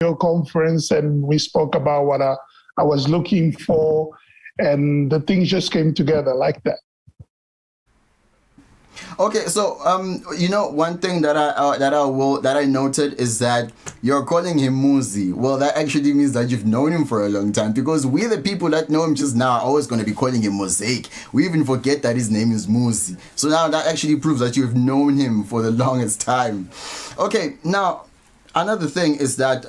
your conference, and we spoke about what I was looking for, and the things just came together like that. Okay, so you know, one thing that I noted is that you're calling him Muzi. Well, that actually means that you've known him for a long time, because we, the people that know him just now, are always going to be calling him Mosaic. We even forget that his name is Muzi. So now that actually proves that you've known him for the longest time. Okay, now another thing is that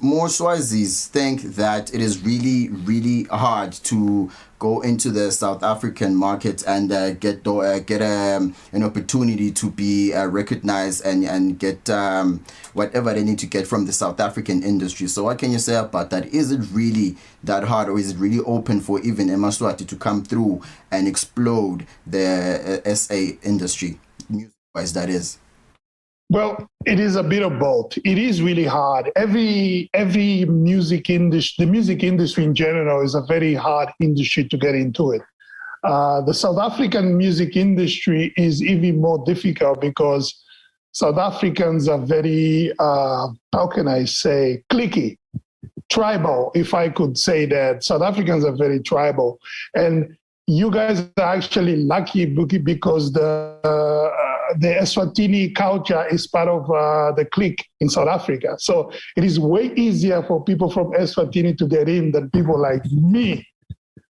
more Swazis think that it is really, really hard to go into the South African market and get an opportunity to be recognized and get whatever they need to get from the South African industry. So what can you say about that? Is it really that hard, or is it really open for even Eswatini to come through and explode the SA industry, music-wise, that is? Well, it is a bit of both. It is really hard. Every music industry, the music industry in general, is a very hard industry to get into it. The South African music industry is even more difficult because South Africans are very, how can I say, cliquey, tribal, if I could say that. South Africans are very tribal. And you guys are actually lucky because the Eswatini culture is part of the clique in South Africa. So it is way easier for people from Eswatini to get in than people like me.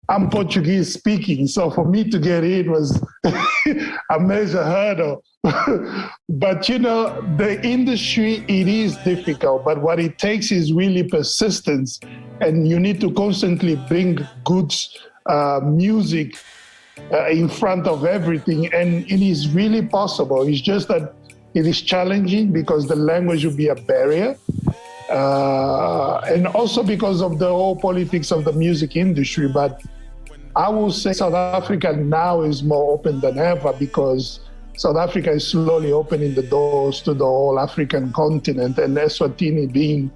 I'm Portuguese speaking, so for me to get in was a major hurdle. But you know, the industry, it is difficult, but what it takes is really persistence, and you need to constantly bring good music in front of everything, and it is really possible. It's just that it is challenging because the language will be a barrier, and also because of the whole politics of the music industry. But I will say South Africa now is more open than ever, because South Africa is slowly opening the doors to the whole African continent, and Eswatini being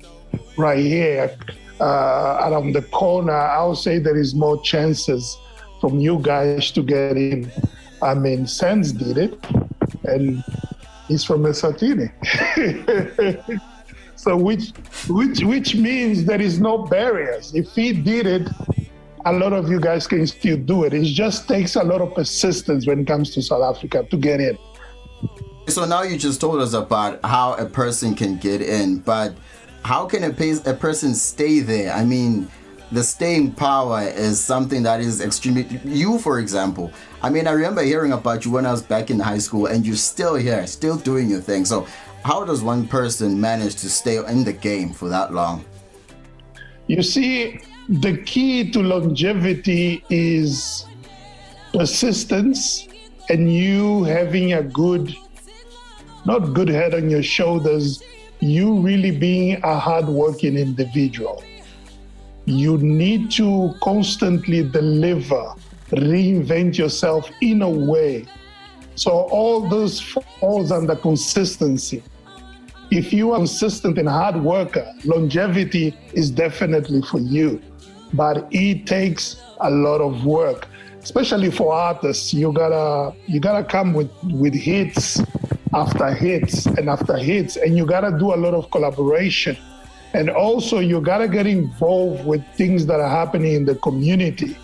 right here around the corner, I would say there is more chances from you guys to get in. I mean, Sands did it, and he's from Eswatini. So which means there is no barriers. If he did it, a lot of you guys can still do it. It just takes a lot of persistence when it comes to South Africa to get in. So now you just told us about how a person can get in, but how can a person stay there? I mean, the staying power is something that is extremely... You, for example, I mean, I remember hearing about you when I was back in high school, and you're still here, still doing your thing. So how does one person manage to stay in the game for that long? You see, the key to longevity is persistence, and you having a good, not good head on your shoulders, you really being a hardworking individual. You need to constantly deliver, reinvent yourself in a way. So all this falls under consistency. If you are consistent and hard worker, longevity is definitely for you. But it takes a lot of work, especially for artists. You gotta come with hits after hits and after hits, and you gotta do a lot of collaboration. And also, you gotta get involved with things that are happening in the community,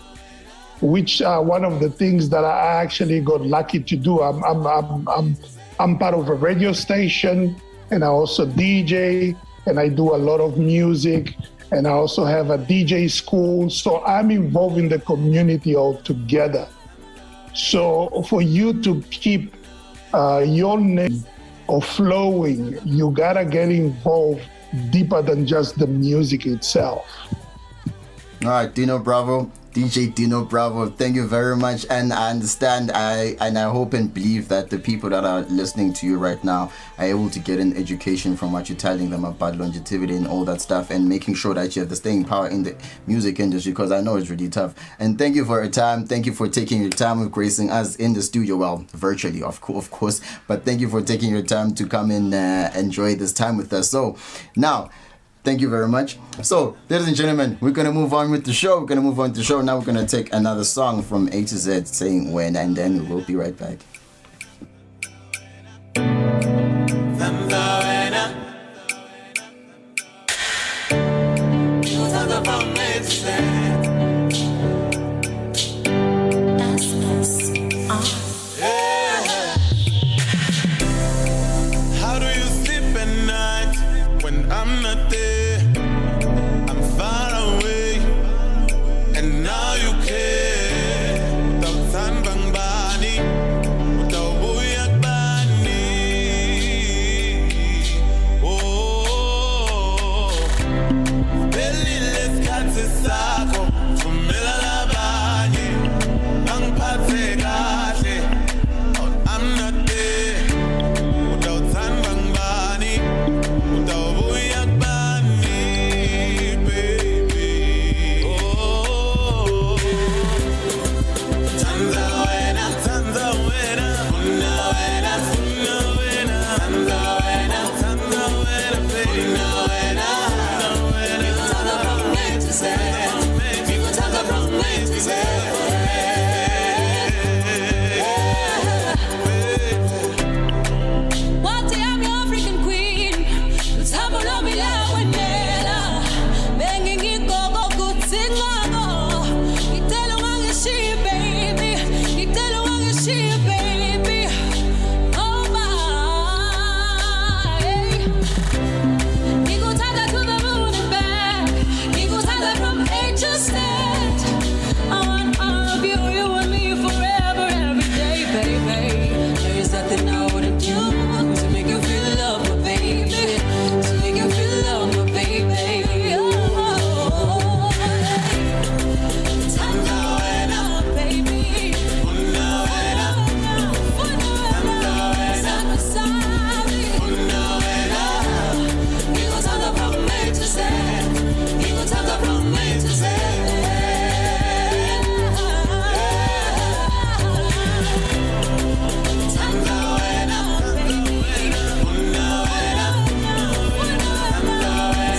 which are one of the things that I actually got lucky to do. I'm part of a radio station, and I also DJ, and I do a lot of music, and I also have a DJ school. So I'm involved in the community altogether. So for you to keep your name flowing, you gotta get involved deeper than just the music itself. All right, Dino Bravo, DJ Dino Bravo, thank you very much. And I understand, I hope and believe that the people that are listening to you right now are able to get an education from what you're telling them about longevity and all that stuff, and making sure that you have the staying power in the music industry, because I know it's really tough. And thank you for your time. Thank you for taking your time with gracing us in the studio, well, virtually, of course, but thank you for taking your time to come and enjoy this time with us. So now, thank you very much. So, ladies and gentlemen, we're going to move on with the show. Now we're going to take another song from A to Z, saying When, and then we'll be right back. How do you sleep at night when I'm not there? I'm far away, and now you care. Without Sanbang Bani, without Buyak Bani. Oh, Belly les Katsi Sako, Tumela Labani, Ang Pate Gate. I'm not there. Without Sanbang Bani, without Buyak Bani, baby. Oh, Tanza wena, Funa wena, Tanza wena, baby. Funa wena, Tanza from A to Z. Tanza from A to Z. What I'm your African queen. Tabo lo bila wenela. Bengi go good singago. Itelo wange she baby. Itelo wange she baby. Oh my. Nigo tada to the moon and back. Nigo tada from A to Z. I want all of you, you and me forever, every day, baby. There is nothing I wouldn't do to make you feel love, my baby. To make you feel love, my baby. Oh, Tanza wena, baby. Funa wena, Samba Sami. Funa wena, Nigo tada from A to Z. Nigo tada from A to Z. Tanza wena, baby. Funa wena,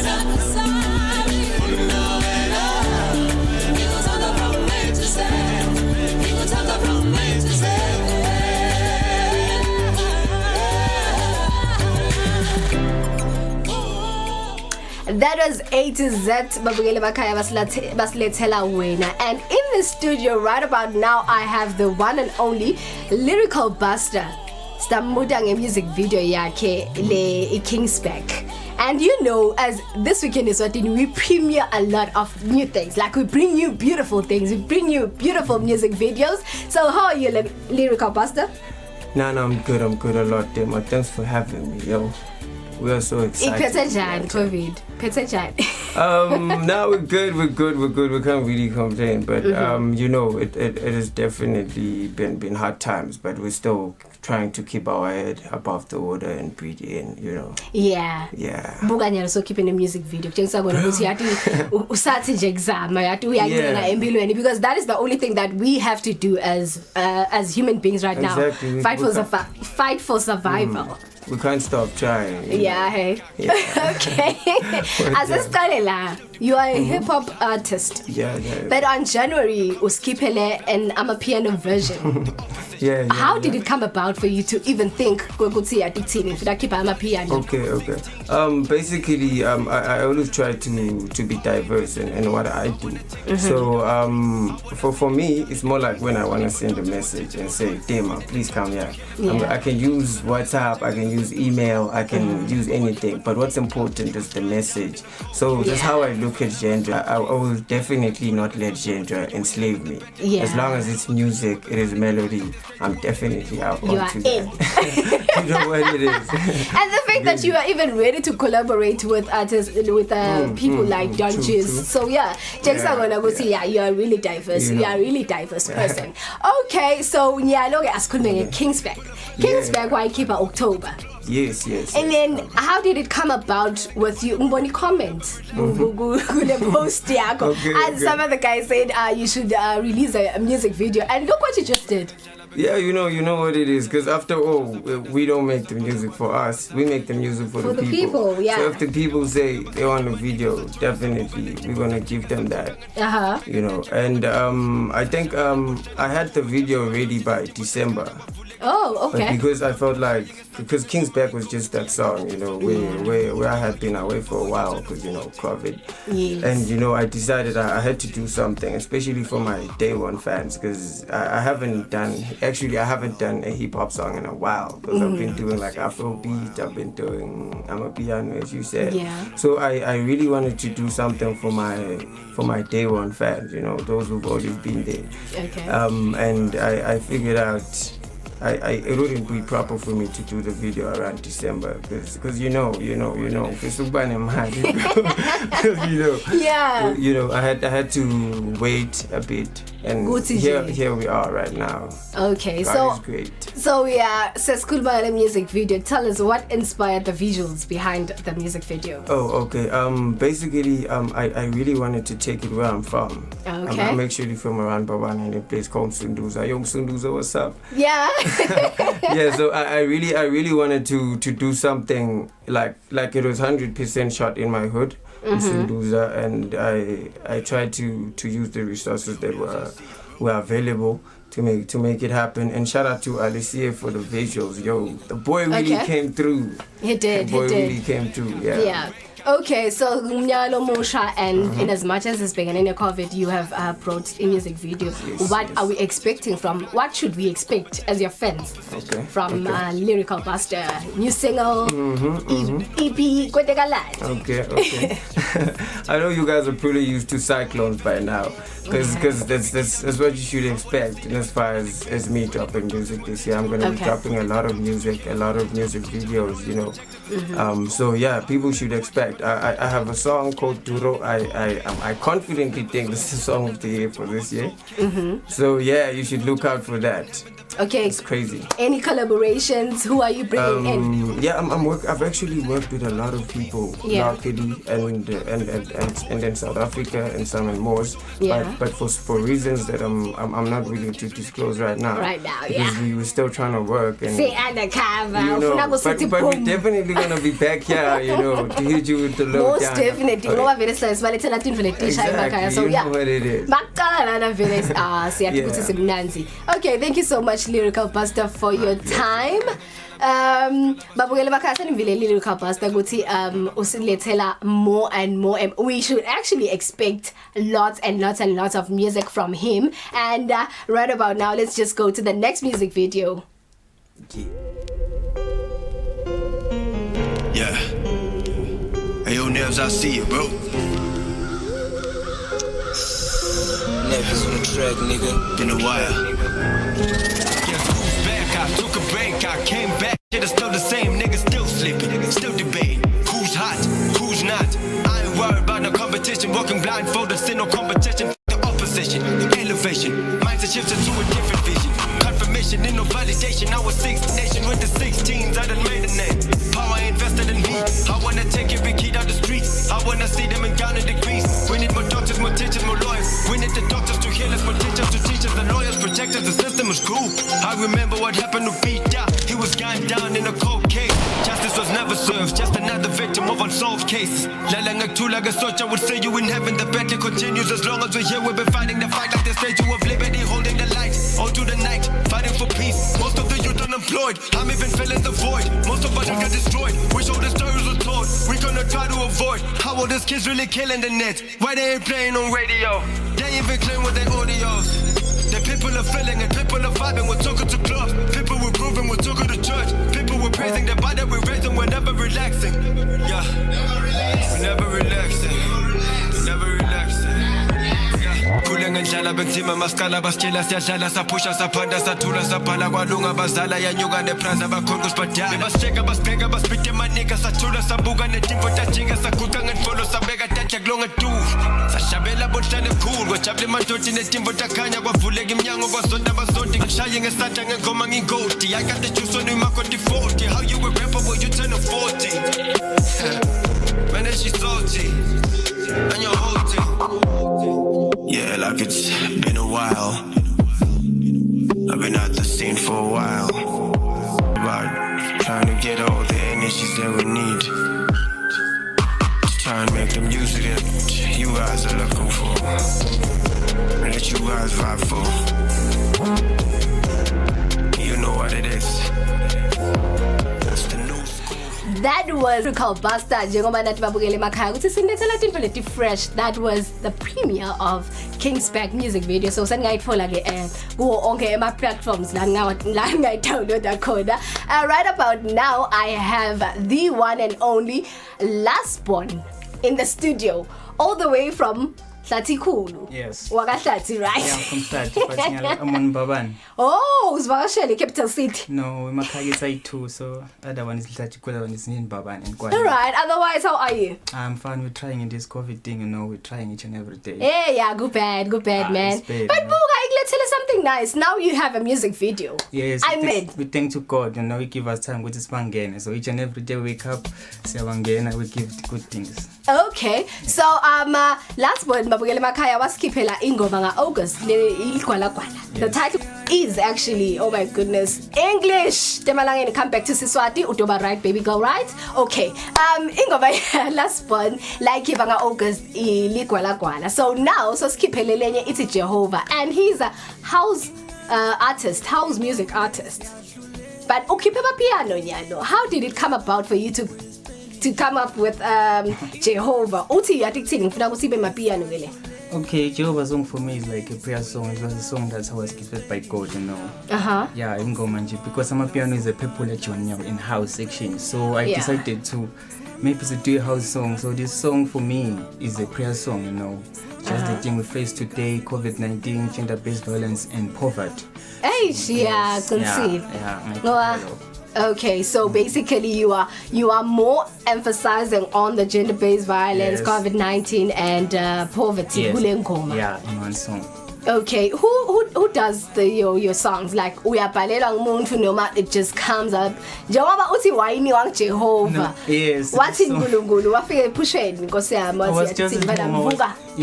Samba Sami. Funa wena, Nigo tada from A to Z. Nigo tada from A to Z. That was A to Z Babugele Bakaya Basilethela Wena. And in the studio right about now I have the one and only lyrical buster. Stamudang music video yake le Kingsback. And you know, as this weekend is Eswatini, we premiere a lot of new things. Like we bring you beautiful things, we bring you beautiful music videos. So how are you, lyrical buster? No, I'm good a lot, Dema. Thanks for having me, yo. We are so excited. COVID. Now we're good. We can't really complain, but you know, it has definitely been hard times, but we're still trying to keep our head above the water and breathe in, you know. Yeah. Buganya also keeping the music video. Because that is the only thing that we have to do as human beings right now. Exactly. Fight for survival. We can't stop trying. Yeah, hey. Yeah. Okay. As a Stalela, you are a hip hop artist. Yeah. But on January, uskipele and I'm a piano version. Yeah. How did it come about for you to even think I'm a piano? Okay. Basically, I always try to be diverse in what I do. So for me, it's more like when I want to send a message and say, Dema, please come here. Yeah. I can use WhatsApp, I can use email, I can use anything. But what's important is the message. So that's how I look at genre. I will definitely not let genre enslave me. Yeah. As long as it's music, it is melody, I'm definitely out onto that. You know what it is. And the fact that you are even ready to collaborate with artists, with people like Don Juice. So yeah, you are really diverse. You are a really diverse person. Okay, so Kingsback. Kingsback, why keep October? Yes. And then how did it come about with you? Mboni comments. Post and some of the guys said you should release a music video. And look what you just did. Yeah, you know what it is. Because after all, we don't make the music for us. We make the music for the people. Yeah. So if the people say they want a video, definitely we're going to give them that. You know, and I think I had the video ready by December. Oh, But okay. because I felt like, because King's Back was just that song, where I had been away for a while because, COVID. Yes. And, I decided I had to do something, especially for my Day One fans, because I haven't done a hip hop song in a while, because I've been doing like Afrobeat, I've been doing Amapiano, as you said. Yeah. So I really wanted to do something for my Day One fans, those who've always been there. Okay. And I figured out it wouldn't be proper for me to do the video around December because Yeah. I had to wait a bit, and Good here we are right now. Okay, God is great. So yeah, Seskulbala music video. Tell us what inspired the visuals behind the music video. Oh, okay. Basically, I really wanted to take it where I'm from. Okay. I'm actually from around Babana, in a place called Sunduza. Yo, Sunduza, what's up? Yeah. Yeah, so I really wanted to do something like it was 100% shot in my hood, in Sunduza, and I tried to use the resources that were available to make it happen. And shout out to Alicia for the visuals. Yo, the boy really came through. He did. The boy really came through. Yeah. Yeah. Okay, so Mnyalo Mosha, and in as much as it's beginning of COVID, you have brought a music video. Yes, What yes. are we expecting from? What should we expect as your fans from Lyrical Busta? New single, EP, Kwetekalani. Okay. I know you guys are pretty used to cyclones by now, because that's what you should expect. And as far as me dropping music this year, I'm gonna be dropping a lot of music videos, So yeah, people should expect. I have a song called Duro. I confidently think this is the song of the year for this year. So yeah, you should look out for that. Okay. It's crazy. Any collaborations? Who are you bringing in? Yeah, I've actually worked with a lot of people, locally and in South Africa and some in Moors. Yeah. But for reasons that I'm not willing to disclose right now. Right now, because we were still trying to work and. Say undercover. But we're definitely gonna be back here, to hit you with the low. Most definitely. Ngoba vele sibalitela into vele tisha emakhaya. So you yeah. know what it is. Baqala lana vele siyakuthi simnanzi. Okay, thank you so much Lyrical Busta for your time. Babukele bakhaya sanivile Lyrical Busta ukuthi usilethela more and more, and we should actually expect lots and lots and lots of music from him. And right about now, let's just go to the next music video. Yeah. Hey, yo, Nevs, I see you, bro. Nevs on the track, nigga. Been a while. Guess who's back? I took a break, I came back. Shit is still the same, niggas still sleeping, still debating. Who's hot, who's not? I ain't worried about no competition. Walking blindfolded, still no competition. The opposition, elevation. Mindset shifts into a different vision. Confirmation, in no validation. I was 6th nation with the 16s, I done made a name. Power invested in me. I wanna take every kid out the streets. I wanna see them in counter degrees. We need more doctors, more teachers, more lawyers. We need the doctors to heal us, more teachers to teach us. The lawyers protect us, the system is cool. I remember what happened to Peter. He was gunned down in a cold case. Justice was never served, just another victim of unsolved cases. Like a soldier would say you in heaven. The battle continues as long as we're here. We've been fighting the fight like the statue of liberty, holding the light all through the night, fighting for peace. Most of the youth unemployed. I'm even filling the void. Most of us will get destroyed. Wish all the stories were told. We're gonna try to avoid how all these kids really killing the net. Why they ain't playing on radio? They even claim with their audios. The people are feeling it, people are vibing, we're talking to clubs. People were proving, we're talking to church. People were praising the body, we're raising, we're never relaxing. Yeah, we're never relaxing. Never relaxing. Kule ngendlala benzima maskala basitshela siyadlala sapusha saphanda sathula sabhala kwalunga bazala yanyuka nepraza bakhona kusibhadala basisheka basibheka basipite manika sathula sabuka netimpo tajika saguqa ngendfolo sabeka tatya kulonga du sashabela bonhlane cool kwajabula emadodi netimpo takhanya kwavuleka iminyango kwazonda abazonda ngishaye ngesandla ngengoma ngingodi I got the juice on my 40. How you a rapper boy you turn 40 man that she salty and your whole team. Yeah, like it's been a while. I've been at the scene for a while. About trying to get all the energies that we need to try and make the music that you guys are looking for, and that you guys vibe for. You know what it is. That's the new school. That was LYRIKAL BUSTA. Njengoba nathi babukele emakhaya ukuthi sinethela tinto leti fresh. That was the premiere of King's Back music video. So sengayitfola ke kuwo onke ema platforms la ngayi-downloada khona. Right about now I have the one and only Lastborn in the studio all the way from Hlatikulu. Yes. Wakahlati, right? Yeah, I'm from Hlati, but I'm on Babani. Oh, uzivakashele capital city. No, emakhaya it's 2, so other one is Hlati, other one is in Babani and Kwala. All right. Otherwise, how are you? I'm fine. We're trying in this COVID thing, we're trying each and every day. Yeah, good bad, man. It's bad, But Buga, let's tell us something nice. Now you have a music video. Yes, we thank to God, we give us time with this bangena. So each and every day we wake up, say bangena, we give good things. Okay, so last one babukele makhaya wasikhiphela ingoma nga August le iligwala gwala. The title is actually, oh my goodness, English. Temalangeni, come back to Eswatini. Utoba right, baby girl, right? Okay. Ingoma last one like nga August iligwala gwala. So now so sikhiphele lenye ithi Jehovah, and he's a house house music artist. But ukhiphe piano nyalo. How did it come about for you to come up with Jehovah? Uthi yathi kuthini ngifuna ukuthi ibe mapiano vele. Okay, Jehovah's song for me is like a prayer song. It was a song that's how I was gifted by God, Yeah, in Gomanji, because Amapiano is a popular genre in house section. So I decided to maybe to do a house song. So this song for me is a prayer song, Just the thing we face today, COVID-19, gender-based violence and poverty. Hey, yeah, conceive. Okay, so basically you are more emphasizing on the gender-based violence, COVID-19 and poverty. Yes. Yeah, in one song. Okay, who does your songs? Like uyabhalela ngumuntu noma it just comes up. Njengoba uthi wayini wang Jehovah. Yes. Wathi uNkulunkulu wafike ephusheni Nkosi yami wathi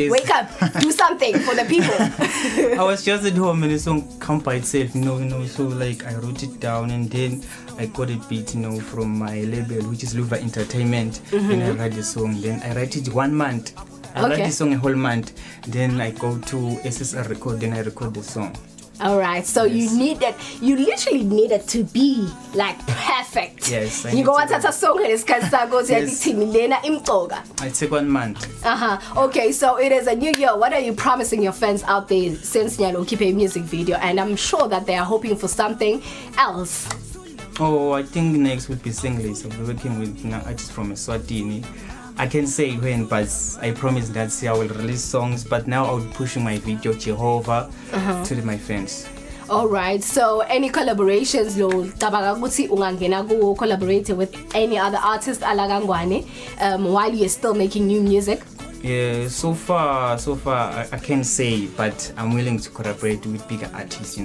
wake up, do something for the people. I was just at home and the song come by itself, so like I wrote it down and then I got it beat, from my label, which is Luva Entertainment. And I write the song. Then I write it 1 month. I write the song a whole month. Then I go to SSR record. Then I record the song. All right. So you literally needed to be like perfect. Yes. You go and a song and it's I take 1 month. Okay. So it is a new year. What are you promising your fans out there since Nyalo keep a music video? And I'm sure that they are hoping for something else. Oh, I think next would be singles. So we're working with artists from Eswatini. I can say when, but I promise that I will release songs. But now I'll be pushing my video Jehovah to my fans. All right. So any collaborations, collaborate with any other artist while you're still making new music? Yeah, so far I can't say, but I'm willing to collaborate with bigger artists,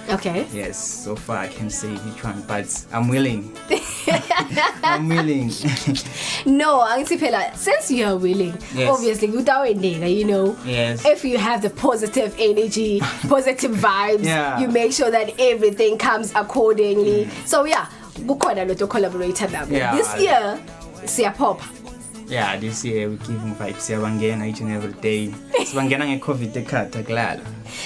Okay. Yes, so far I can't say which one, but I'm willing. I'm willing. No, Angtipela, since you are willing, obviously, yes. If you have the positive energy, positive vibes, you make sure that everything comes accordingly. So yeah, kukhona lot collaborator now. This year, siya pop. Yeah, this year we're giving vibes. Siyabangena each and every day. Siyabangena nge-COVID dekata klala.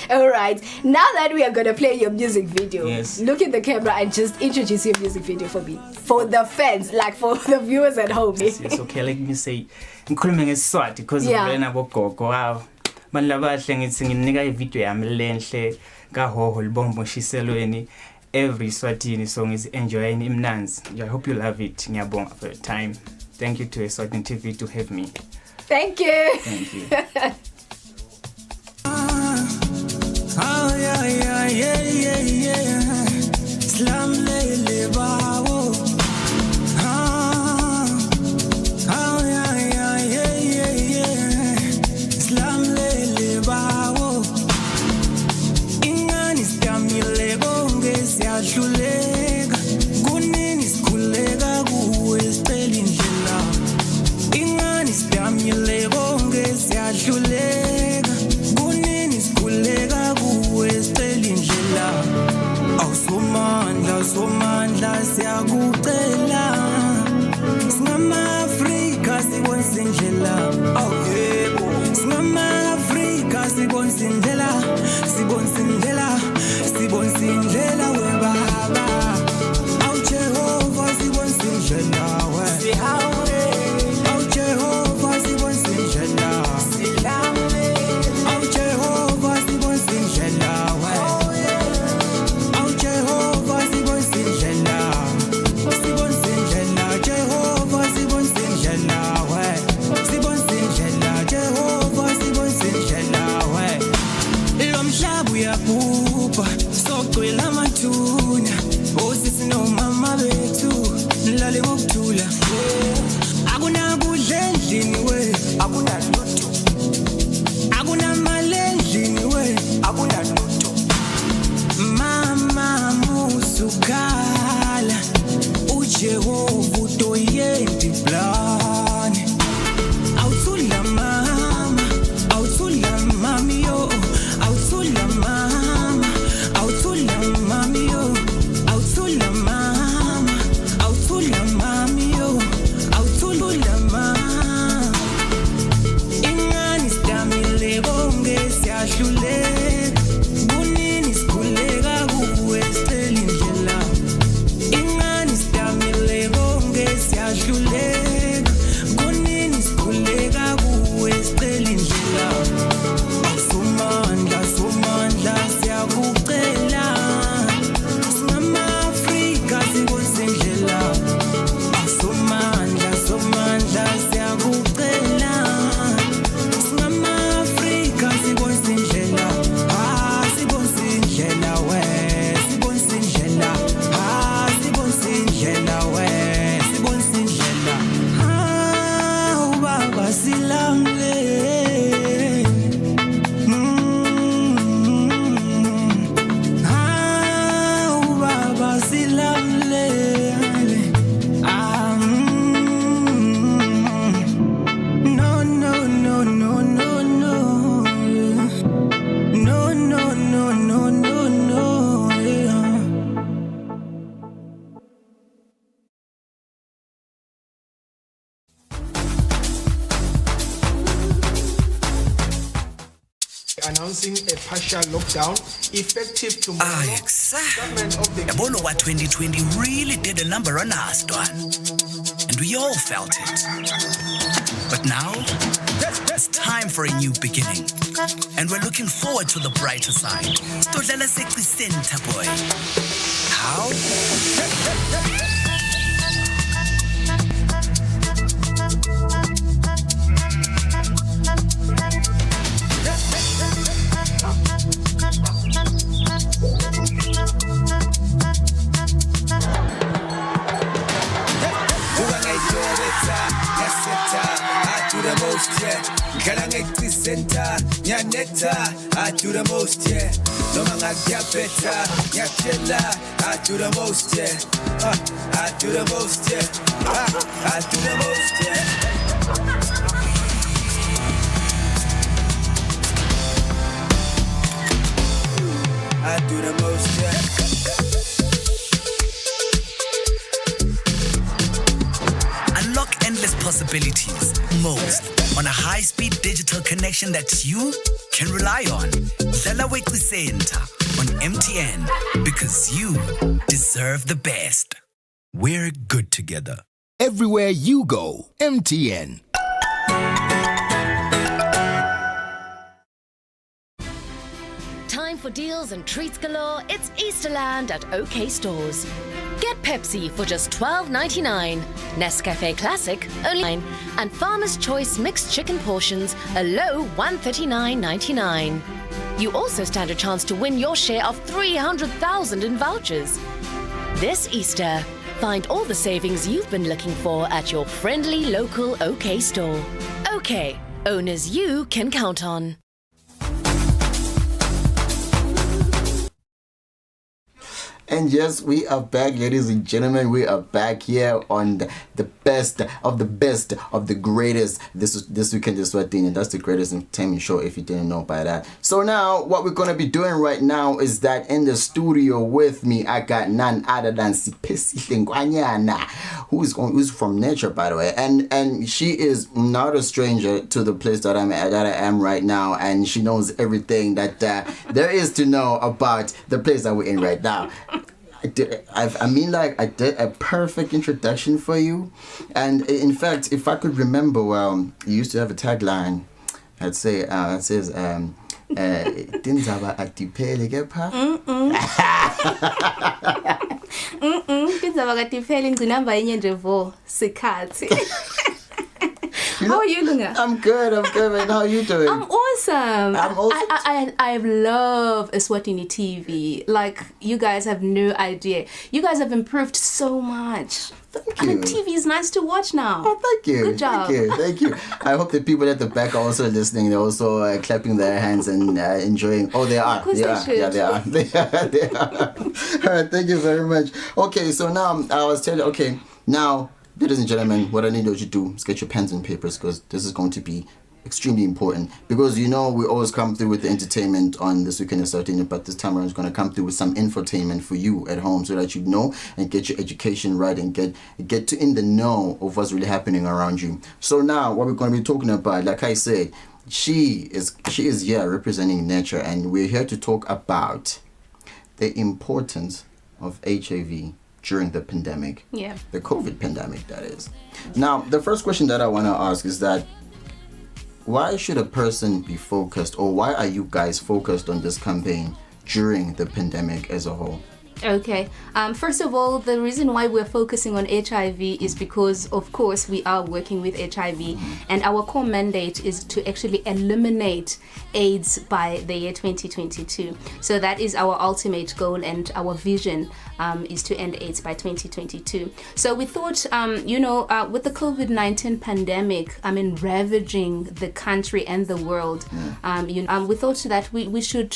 All right. Now that we are going to play your music video, yes. Look at the camera and just introduce your music video for me. For the fans, like for the viewers at home. Yes, okay. Let me say, ngikhuluma ngeSiswati because ngilena bogogo. Wow. Banlabahle ngithi nginika ivideo yami lenhle kahoho libombo shiselweni. Every Eswatini song is enjoying imnanzi. I hope you love it. Ngiyabonga for your time. Thank you to Eswatini TV to have me. Thank you. Thank you. Slam lele bawo. Slam lele bawo. Ingani stamile bonge siyadlulela. Kunini sikhuleka kuwe sicela indlela. Ingani stamile bonge siyadlulela. Kunini sikhuleka kuwe sicela indlela. Awusomandla siyahluleka kunini sikhuleka kuwe sicela indlela ingani sidamile konke siyahluleka kunini sikhuleka kuwe sicela indlela somandla siyakucela singama-Afrika sibonise indlela somandla siyakucela singama-Afrika sibonise indlela sibonise indlela we sibonise indlela sibonise indlela we sibonise indlela ubaba silamle ubaba silamle no no no no no no no no no no no no yeah. Announcing a partial lockdown effective tomorrow. Government of the Yabona what 2020 really did a number on us, Dwan. And we all felt it. But now, it's time for a new beginning. And we're looking forward to the brighter side. Stodlala Sekwi Center, boy. How? I do the most, yeah. No man I get better, yeah, killer. I do the most, yeah. I do the most, yeah. I do the most, yeah. I do the most, yeah. Unlock endless possibilities. Most on a high-speed digital connection that you can rely on. Zelawekwi Center on MTN, because you deserve the best. We're good together. Everywhere you go, MTN. Time for deals and treats galore. It's Easterland at OK Stores. Get Pepsi for just $12.99, Nescafe Classic only $9, and Farmer's Choice mixed chicken portions a low $139.99. You also stand a chance to win your share of $300,000 in vouchers. This Easter, find all the savings you've been looking for at your friendly local OK store. OK, owners you can count on. And yes, we are back, ladies and gentlemen. We are back here on the best of the best of the greatest. This weekend is Eswatini. That's the greatest entertainment show, if you didn't know by that. So now, what we're gonna be doing right now is that in the studio with me, I got none other than Sipesi Lengwanyana, who's from nature, by the way, and she is not a stranger to the place that I am right now, and she knows everything that there is to know about the place that we're in right now. I did a perfect introduction for you, and in fact, if I could remember well, you used to have a tagline. I'd say it says "Tinzaba atipele kepha." Tinzaba katipele ngcinamba yenye nje vo sikhathi. How are you, Lunga? I'm good, man. How are you doing? I'm awesome. I love Eswatini TV. Like, you guys have no idea. You guys have improved so much. Thank you. And TV is nice to watch now. Oh, thank you. Good job. Thank you. I hope the people at the back are also listening. They're also clapping their hands and enjoying. Oh, they are. Of course they should. Yeah, they are. They are. All right, thank you very much. Okay, so now I was telling. Okay, now. Ladies and gentlemen, what I need you to do is get your pens and papers, because this is going to be extremely important. Because we always come through with the entertainment on This Weekend is Eswatini, but this time around is going to come through with some infotainment for you at home, so that you know and get your education right and get in the know of what's really happening around you. So now, what we're going to be talking about, like I said, she is here representing nature, and we're here to talk about the importance of HIV during the pandemic. Yeah. The COVID pandemic, that is. Now, the first question that I want to ask is that why should a person be focused, or why are you guys focused on this campaign during the pandemic as a whole? Okay. First of all, the reason why we're focusing on HIV is because, of course, we are working with HIV, and our core mandate is to actually eliminate AIDS by the year 2022. So that is our ultimate goal, and our vision is to end AIDS by 2022. So we thought, with the COVID-19 pandemic, ravaging the country and the world, we thought that we should,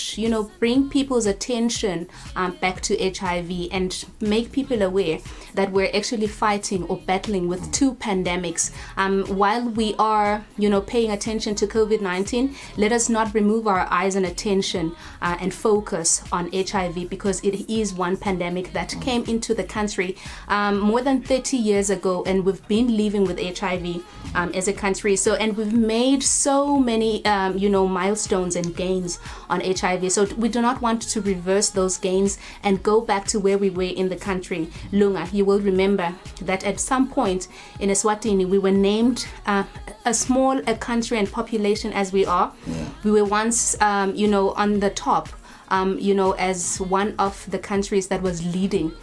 bring people's attention back to HIV and make people aware that we're actually fighting or battling with two pandemics. While we are, paying attention to COVID-19, let us not remove our eyes and attention and focus on HIV, because it is one pandemic that came into the country more than 30 years ago, and we've been living with HIV as a country. So, and we've made so many, milestones and gains on HIV. So we do not want to reverse those gains and go back to where we were in the country. Lunga, you will remember that at some point in Eswatini, we were named as small a country and population as we are. Yeah. We were once, on the top, as one of the countries that was leading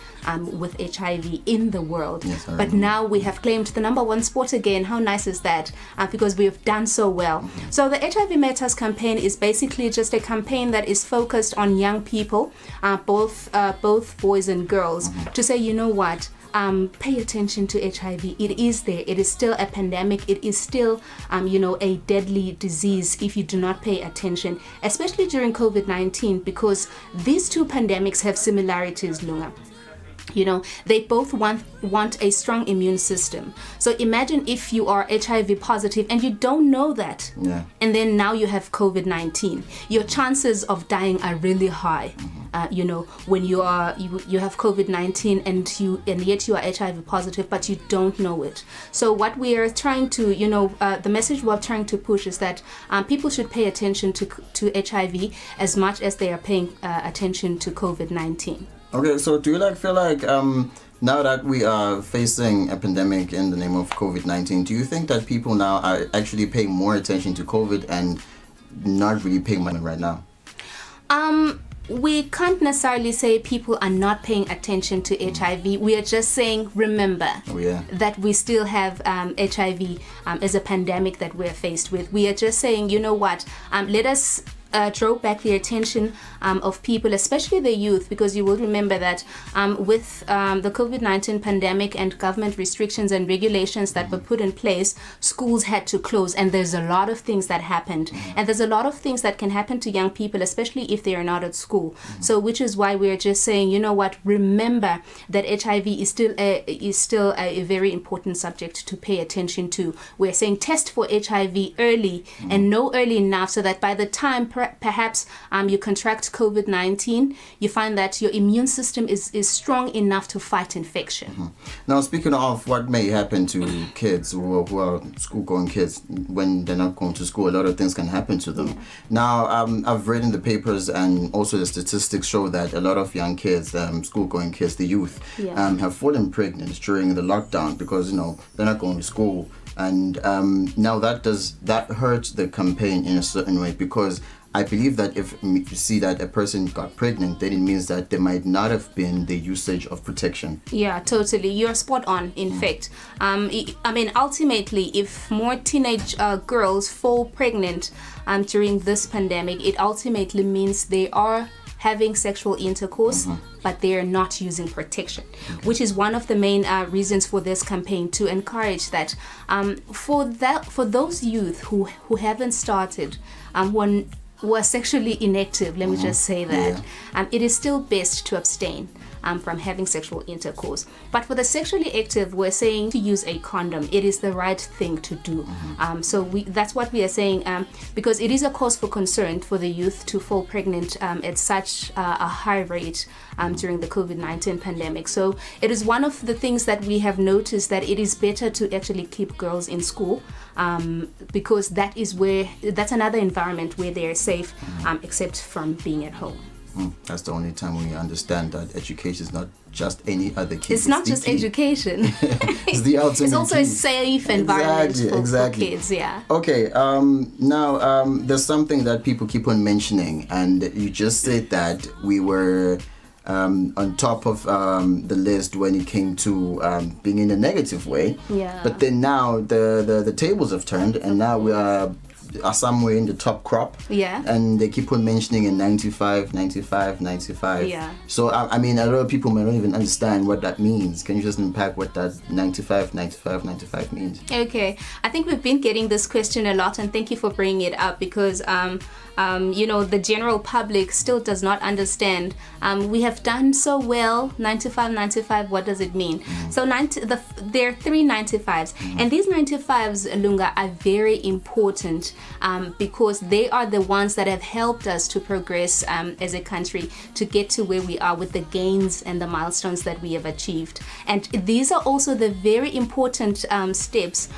with HIV in the world. Yes, but now we have claimed the number one spot again. How nice is that? Because we have done so well. Mm-hmm. So the HIV Matters campaign is basically just a campaign that is focused on young people, both boys and girls, to say, you know what? Pay attention to HIV. It is there. It is still a pandemic. It is still, a deadly disease if you do not pay attention, especially during COVID-19, because these two pandemics have similarities, Lunga. They both want a strong immune system. So imagine if you are HIV positive and you don't know that. Yeah. And then now you have COVID-19. Your chances of dying are really high. When you have COVID-19 and yet you are HIV positive, but you don't know it. So what we are trying to, the message we're trying to push is that people should pay attention to HIV as much as they are paying attention to COVID-19. Okay, so do you feel like now that we are facing a pandemic in the name of COVID-19, do you think that people now are actually paying more attention to COVID and not really paying money right now? We can't necessarily say people are not paying attention to HIV. We are just saying, remember that we still have HIV as a pandemic that we're faced with. We are just saying, you know what, let us draw back the attention of people, especially the youth, because you will remember that with the COVID-19 pandemic and government restrictions and regulations that were put in place, schools had to close, and there's a lot of things that happened, and there's a lot of things that can happen to young people, especially if they are not at school. So which is why we're just saying, you know what, remember that HIV is still a very important subject to pay attention to. We're saying test for HIV early and know early enough so that by the time perhaps you contract COVID-19, you find that your immune system is strong enough to fight infection. Mm-hmm. Now, speaking of what may happen to kids who are school-going kids when they're not going to school, a lot of things can happen to them. Now, I've read in the papers, and also the statistics show that a lot of young kids, school-going kids, the youth, have fallen pregnant during the lockdown because, they're not going to school. And now that hurts the campaign in a certain way, because I believe that if you see that a person got pregnant, then it means that there might not have been the usage of protection. Yeah, totally. You're spot on, in fact. Ultimately, if more teenage girls fall pregnant during this pandemic, it ultimately means they are having sexual intercourse, but they are not using protection, which is one of the main reasons for this campaign, to encourage that for those youth who haven't started, who are sexually inactive, let me just say that, it is still best to abstain. from having sexual intercourse. But for the sexually active, we're saying to use a condom. It is the right thing to do. So that's what we are saying, because it is a cause for concern for the youth to fall pregnant at such a high rate during the COVID-19 pandemic. So it is one of the things that we have noticed, that it is better to actually keep girls in school, because that's another environment where they are safe, except from being at home. That's the only time we understand that education is not just any other kid. It's not just education. It's the ultimate. It's also a safe environment for kids. Yeah. Okay. Now, there's something that people keep on mentioning, and you just said that we were on top of the list when it came to being in a negative way. Yeah. But then now the tables have turned, and now we are somewhere in the top crop. Yeah. And they keep on mentioning in 95. Yeah. So I mean, a lot of people may not even understand what that means. Can you just unpack what that 95 means? Okay. I think we've been getting this question a lot, and thank you for bringing it up, because the general public still does not understand. We have done so well. 95, what does it mean? So there are 3 95s, and these 95s, Lunga, are very important because they are the ones that have helped us to progress as a country, to get to where we are with the gains and the milestones that we have achieved. And these are also the very important steps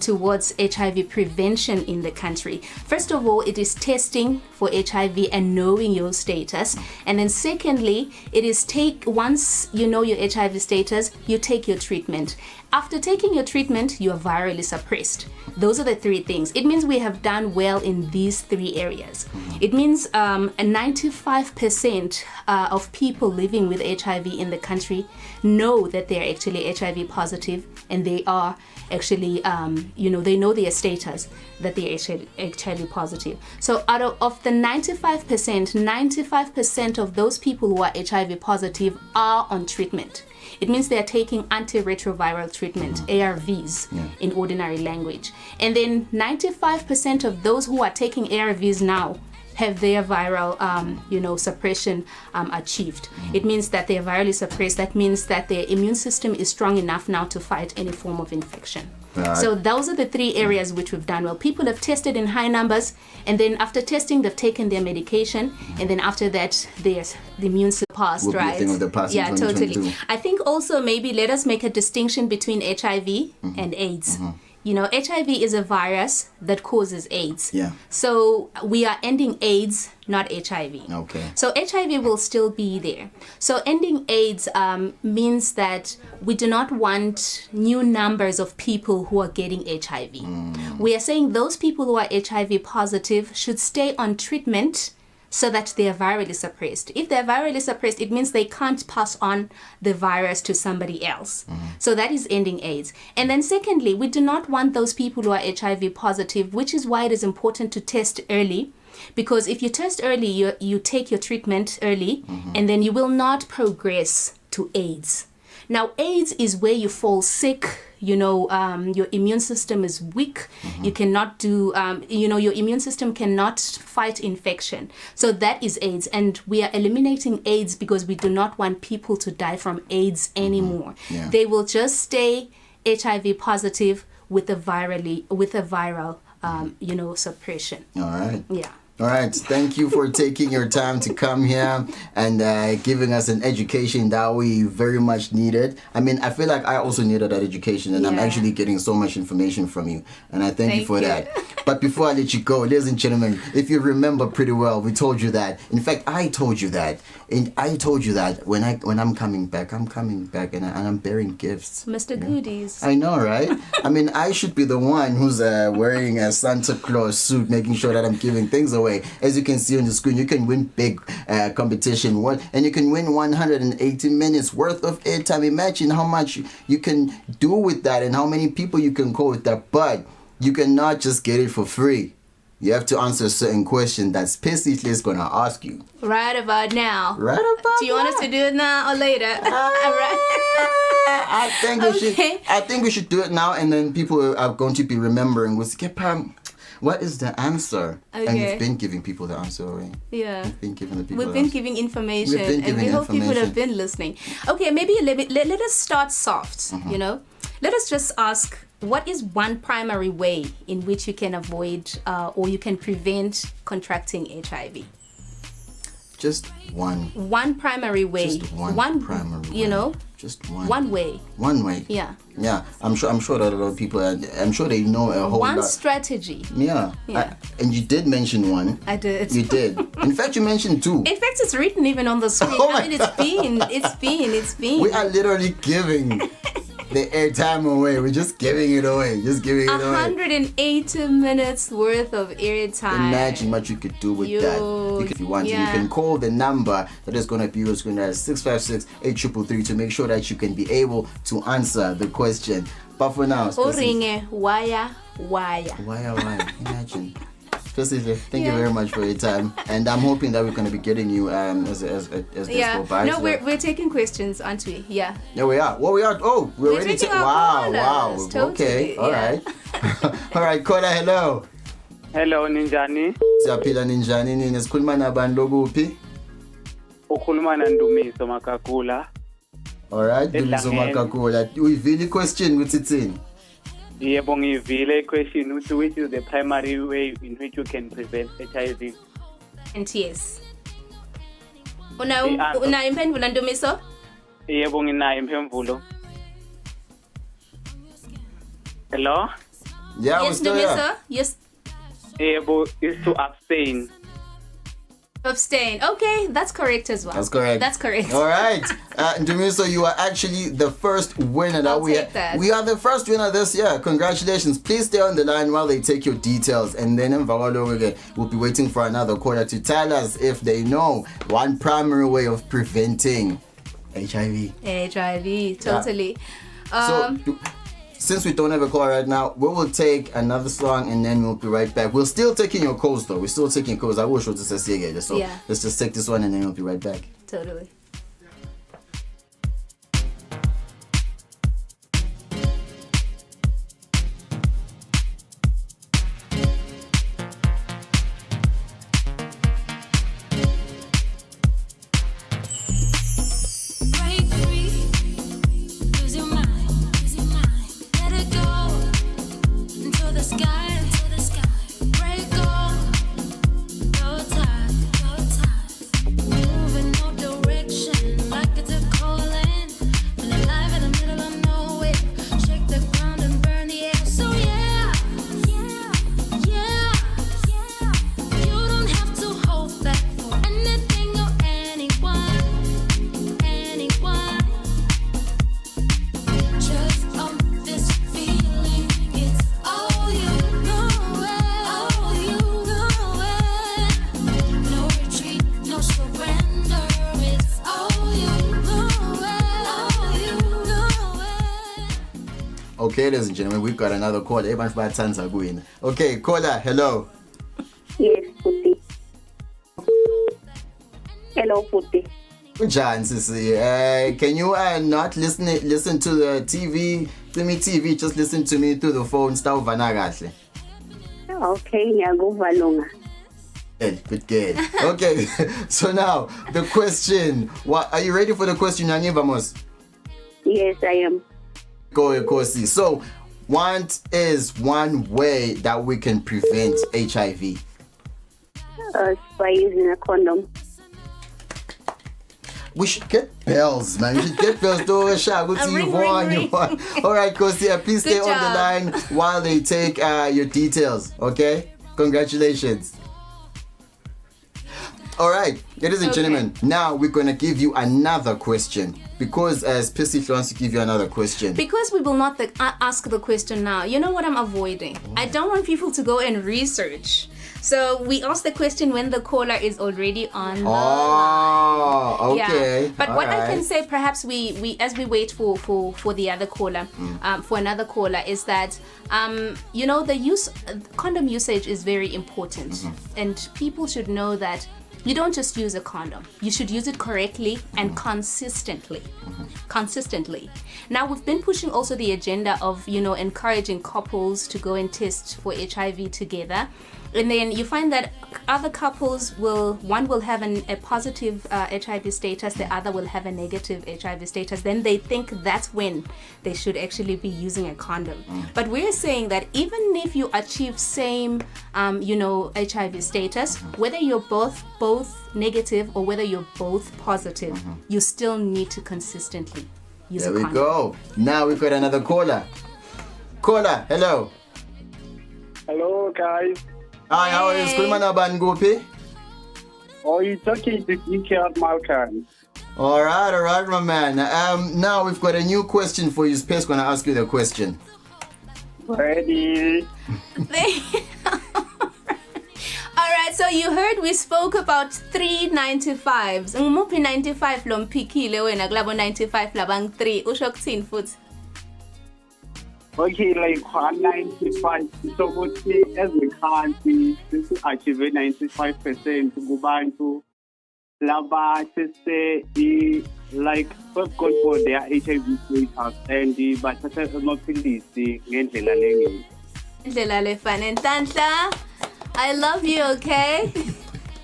towards HIV prevention in the country. First of all, it is testing for HIV and knowing your status. And then secondly, it is once you know your HIV status, you take your treatment. After taking your treatment, you are virally suppressed. Those are the 3 things. It means we have done well in these 3 areas. It means 95% of people living with HIV in the country know that they are actually HIV positive, and they are actually, they know their status, that they are HIV positive. So out of the 95% of those people who are HIV positive are on treatment. It means they are taking antiretroviral treatment, ARVs, in ordinary language. And then 95% of those who are taking ARVs now have their viral, suppression achieved. It means that they are virally suppressed. That means that their immune system is strong enough now to fight any form of infection. So those are the 3 areas which we've done well. People have tested in high numbers, and then after testing, they've taken their medication, and then after that, the immune system passed, right? Yeah, totally. I think also maybe let us make a distinction between HIV and AIDS. HIV is a virus that causes AIDS. Yeah. So we are ending AIDS, not HIV. Okay. So HIV will still be there. So ending AIDS means that we do not want new numbers of people who are getting HIV. We are saying those people who are HIV positive should stay on treatment so that they are virally suppressed. If they're virally suppressed, it means they can't pass on the virus to somebody else. So that is ending AIDS. And then secondly, we do not want those people who are HIV positive, which is why it is important to test early. Because if you test early, you take your treatment early, and then you will not progress to AIDS. Now, AIDS is where you fall sick, your immune system is weak. You cannot do, your immune system cannot fight infection. So that is AIDS. And we are eliminating AIDS because we do not want people to die from AIDS anymore. Yeah. They will just stay HIV positive with a viral, suppression. All right. Yeah. All right. Thank you for taking your time to come here and giving us an education that we very much needed. I mean, I feel like I also needed that education, and I'm actually getting so much information from you. And I thank you for that. But before I let you go, ladies and gentlemen, if you remember pretty well, we told you that. In fact, I told you that. And I told you that when I'm coming back, and I'm bearing gifts. Mr. Goodies. I know, right? I mean, I should be the one who's wearing a Santa Claus suit, making sure that I'm giving things away. As you can see on the screen, you can win big competition, and you can win 180 minutes worth of airtime. Imagine how much you can do with that and how many people you can call with that. But you cannot just get it for free. You have to answer a certain question that Specifically is going to ask you. Right about now. Right about now. Do you want us to do it now or later? I think we should do it now, and then people are going to be remembering. What is the answer? Okay. And you've been giving people the answer already. Yeah. You've been giving the people We've been giving information, and we hope people have been listening. Okay, maybe let us start soft, you know. Let us just ask, what is one primary way in which you can avoid or you can prevent contracting HIV? Just one. One primary way. Just one primary way. You know? Just one. One way. One way. Yeah. Yeah. I'm sure that a lot of people, I'm sure they know a whole lot. One strategy. Yeah. Yeah. And you did mention one. I did. You did. In fact, you mentioned two. In fact, it's written even on the screen. I mean, it's been. We are literally giving the airtime away. We're just giving it away. 180 minutes worth of airtime. Imagine what you could do with that. If you want to, you can call the number that is going to be your screen. That is 656-8333 to make sure that you can be able to answer the question. But for now, wire. Imagine. Specifically, thank you very much for your time, and I'm hoping that we're going to be getting you as this go by. No, we're taking questions, aren't we? Yeah. Yeah, we are. Well, we are. Oh, we're ready to. Wow. Totally, okay. All right. All right. Kola, hello. Hello, Ninjani. Siyaphila ninjani nini? Sikhuluma nabantu lokuphi? Ukhuluma naNdumiso Makakula. All right. Ndumiso Makakula. Uyivile question ukuthi thini? Yebo ngivile question which is the primary way in which you can prevent HIV and yes. Una imphendvulo Ndumiso? Yebo nginayo imphendvulo. Hello? Yeah, yes, Ndumiso? Yes. Yebo is to abstain. Abstain. Okay, that's correct as well. That's correct. All right. Ndumiso, you are actually the first winner that we are the first winner this year. Congratulations. Please stay on the line while they take your details, and then we'll be waiting for another caller to tell us if they know one primary way of preventing HIV. Totally. So since we don't have a call right now, we will take another song and then we'll be right back. We're still taking your calls though. We're still taking calls. I will show this again. So let's just take this one and then we'll be right back. Totally. Okay, ladies and gentlemen, we've got another caller. Okay, caller, hello. Yes, Puti. Hello, Puti. John, sissy. Can you not listen to the TV? To me, TV. Just listen to me through the phone. Okay, ngiyakuvalunga. Good. Okay, so now the question. What are you ready for the question, Nani Vamos? Yes, I am. Go, Kosi. So, what is one way that we can prevent HIV? By using a condom. We should get bells, man. We should get bells. Ring. All right, Kosi, please stay on the line while they take your details. Okay? Congratulations. All right, ladies and gentlemen, now we're going to give you another question. Because as Pissy wants to give you another question. Because we will not ask the question now. You know what I'm avoiding? I don't want people to go and research. So we ask the question when the caller is already on the Oh, line. okay. Yeah. But All what I right. can say, perhaps we as we wait for the other caller, for another caller, is that the condom usage is very important, and people should know that you don't just use a condom. You should use it correctly and consistently. Consistently. Now, we've been pushing also the agenda of, encouraging couples to go and test for HIV together. And then you find that other couples one will have a positive HIV status, the other will have a negative HIV status. Then they think that's when they should actually be using a condom. But we're saying that even if you achieve same, HIV status, whether you're both negative or whether you're both positive, you still need to consistently use a condom. There we go. Now we've got another caller. Caller, hello. Hello, guys. Hi, how are you? Skulmana Bangupi? Oh, you're talking to DK Malcolm. All right, my man. Now we've got a new question for you. Space going to ask you the question. Ready? Alright, so you heard we spoke about 3 95s. Ngumuphi 95 lo mphikile wena kulabo 95 labang 3 usho kuthini futhi? Okay, like 195. So as a country, this is achieve 95% kubantu laba say like first call for their HIV status and bathatha amaphilisi ngendlela lengeni. Ndlela lefana Nhlanhla, I love you, okay?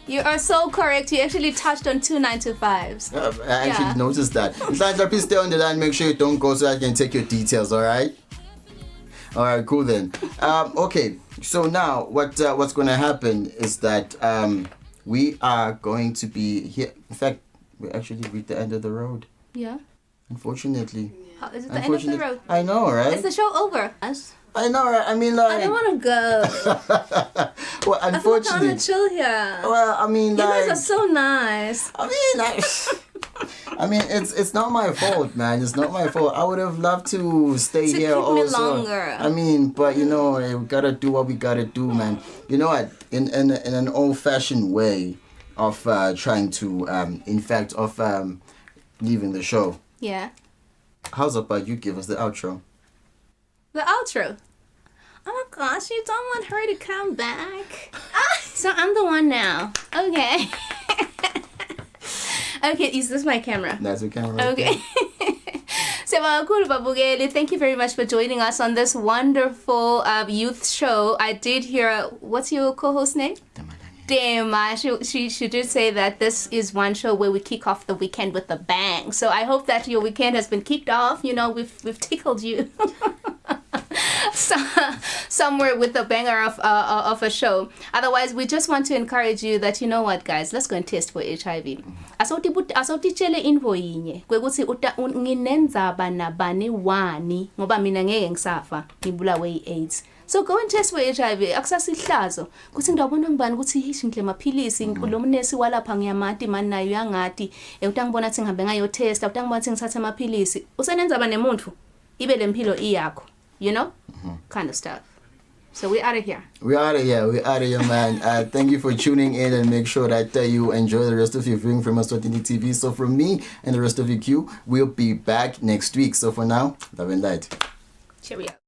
You are so correct. You actually touched on 2 95s. I actually noticed that. Nhlanhla, please stay on the line. Make sure you don't go so I can take your details, all right? All right, cool then. Okay, so now what's going to happen is that we are going to be here. In fact, we actually reached the end of the road. Yeah. Unfortunately. How, is it the end of the road? I know, right? Is the show over? I know, right? I mean, like... I don't want to go. Well, unfortunately... I want to chill here. Well, I mean, you like... guys are so nice. I mean, it's not my fault, man. It's not my fault. I would have loved to stay here keep also. me longer. I mean, but we gotta do what we gotta do, man. You know what? In an old-fashioned way of trying to, leaving the show. Yeah. How's about you give us the outro? The outro. Oh my gosh, you don't want her to come back. So I'm the one now. Okay. Okay, is this my camera? That's your camera. Okay. Thank you very much for joining us on this wonderful youth show. I did hear, what's your co-host name? Dema. She did say that this is one show where we kick off the weekend with a bang. So I hope that your weekend has been kicked off. We've tickled you. Somewhere with a banger of a show. Otherwise, we just want to encourage you that, you know what, guys, let's go and test for HIV. Asawutitshele info yinye kwekuthi nginenzaba nabani wani ngoba mina ngeke ngisafa ngibulawe yi-AIDS. So go and test for HIV. Akusasihlazo kuthi ngiyabona ngibani ukuthi hishi ngidle amaphilisi lo mnesi walapha ngiyamati mani nayo uyangati utangibona athi ngihambe ngayo test utangibona athi ngithathe amaphilisi usenenzaba nemuntu ibe lempilo iyakho. Kind of stuff. So we're out of here. We're out of here, man. Thank you for tuning in, and make sure that you enjoy the rest of your viewing from Eswatini TV. So from me and the rest of your queue, we'll be back next week. So for now, love and light. Cheerio.